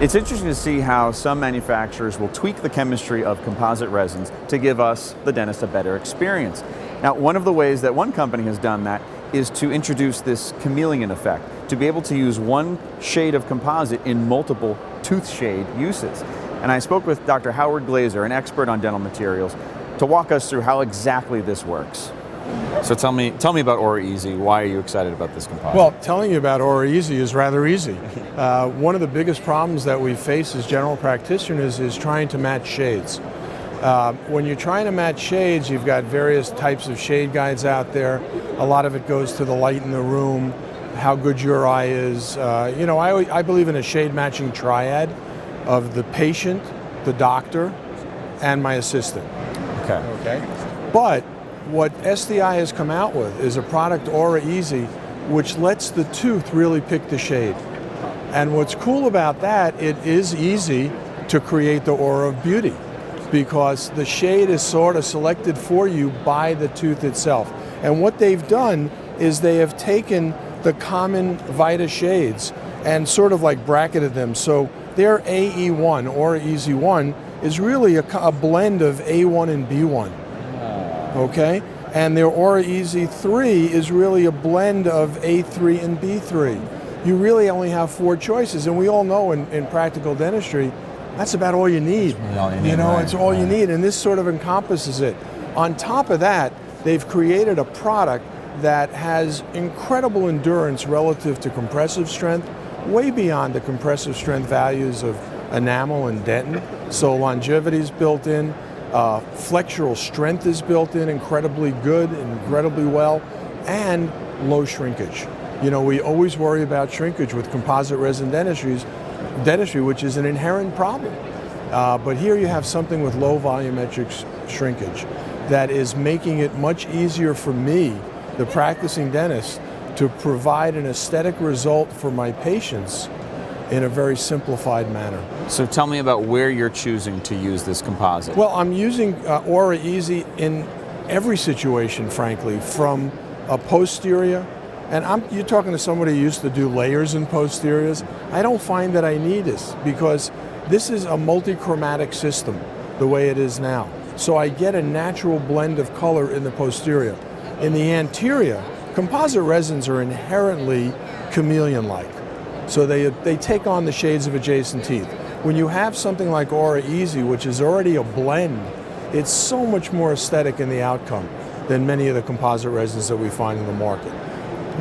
It's interesting to see how some manufacturers will tweak the chemistry of composite resins to give us, the dentist, a better experience. Now, one of the ways that one company has done that is to introduce this chameleon effect, to be able to use one shade of composite in multiple tooth shade uses. And I spoke with Dr. Howard Glazer, an expert on dental materials, to walk us through how exactly this works. So tell me about Aura Easy. Why are you excited about this composite? Well, telling you about Aura Easy is rather easy. One of the biggest problems that we face as general practitioners is trying to match shades. When you're trying to match shades, you've got various types of shade guides out there. A lot of it goes to the light in the room, how good your eye is. I believe in a shade matching triad of the patient, the doctor, and my assistant. Okay. But what SDI has come out with is a product, Aura Easy, which lets the tooth really pick the shade. And what's cool about that, it is easy to create the aura of beauty because the shade is sort of selected for you by the tooth itself. And what they've done is they have taken the common Vita shades and sort of like bracketed them. So their AE1, Aura Easy 1, is really a blend of A1 and B1. Okay? And their Aura Easy 3 is really a blend of A3 and B3. You really only have 4 choices, and we all know in practical dentistry, that's about all you need. It's all you need, and this sort of encompasses it. On top of that, they've created a product that has incredible endurance relative to compressive strength, way beyond the compressive strength values of enamel and dentin. So longevity is built in. Flexural strength is built in incredibly good, incredibly well, and low shrinkage. We always worry about shrinkage with composite resin dentistry, which is an inherent problem. But here you have something with low volumetric shrinkage that is making it much easier for me, the practicing dentist, to provide an aesthetic result for my patients in a very simplified manner. So tell me about where you're choosing to use this composite. Well, I'm using Aura Easy in every situation, frankly, from a posterior, and you're talking to somebody who used to do layers in posteriors. I don't find that I need this because this is a multi-chromatic system the way it is now. So I get a natural blend of color in the posterior. In the anterior, composite resins are inherently chameleon-like. So they take on the shades of adjacent teeth. When you have something like Aura Easy, which is already a blend, it's so much more aesthetic in the outcome than many of the composite resins that we find in the market.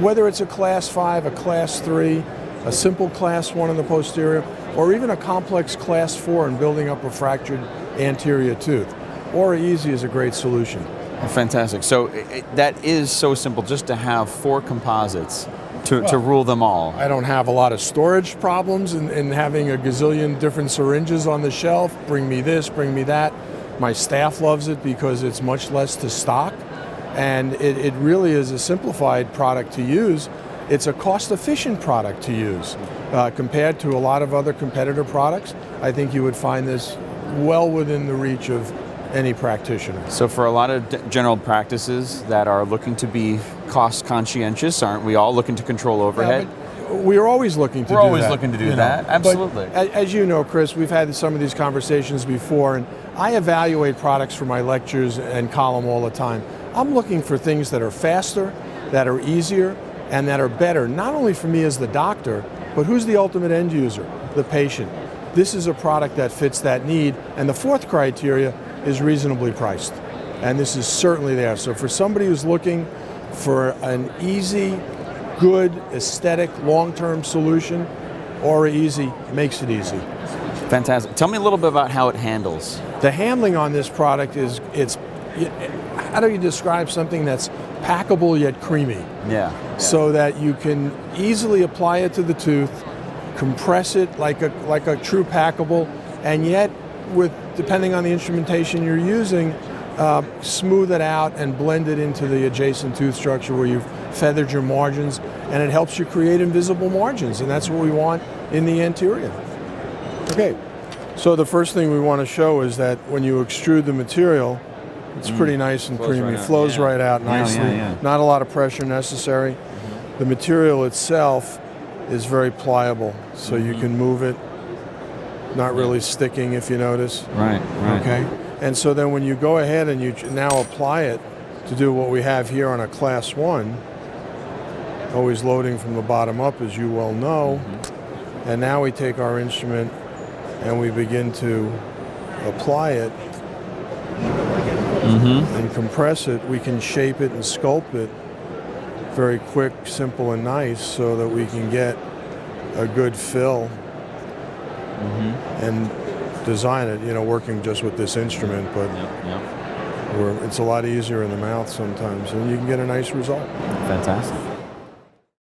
Whether it's a class 5, a class 3, a simple class 1 in the posterior, or even a complex class 4 in building up a fractured anterior tooth, Aura Easy is a great solution. Fantastic. So that is so simple, just to have 4 composites to rule them all. I don't have a lot of storage problems in having a gazillion different syringes on the shelf. Bring me this, bring me that. My staff loves it because it's much less to stock, and it really is a simplified product to use. It's a cost-efficient product to use. Compared to a lot of other competitor products, I think you would find this well within the reach of any practitioner. So for a lot of general practices that are looking to be cost conscientious, aren't we all looking to control overhead? Yeah, we're always looking to do that. We're always looking to do that, absolutely. But as you know, Chris, we've had some of these conversations before, and I evaluate products for my lectures and column all the time. I'm looking for things that are faster, that are easier, and that are better, not only for me as the doctor, but who's the ultimate end user? The patient. This is a product that fits that need, and the 4th criteria is reasonably priced. And this is certainly there. So for somebody who's looking for an easy, good, aesthetic, long-term solution, Aura Easy makes it easy. Fantastic. Tell me a little bit about how it handles. The handling on this product is, how do you describe something that's packable yet creamy? Yeah. So that you can easily apply it to the tooth, compress it like a true packable, and yet depending on the instrumentation you're using, smooth it out and blend it into the adjacent tooth structure where you've feathered your margins, and it helps you create invisible margins, and that's what we want in the anterior. Okay, so the first thing we want to show is that when you extrude the material, it's pretty nice and creamy. It flows right out nicely. Not a lot of pressure necessary. The material itself is very pliable, so you can move it not really sticking, if you notice. Right, right. Okay, and so then when you go ahead and you now apply it to do what we have here on a class 1, always loading from the bottom up, as you well know, and now we take our instrument and we begin to apply it and compress it. We can shape it and sculpt it very quick, simple, and nice so that we can get a good fill and design it, working just with this instrument, but it's a lot easier in the mouth sometimes, and you can get a nice result. Fantastic.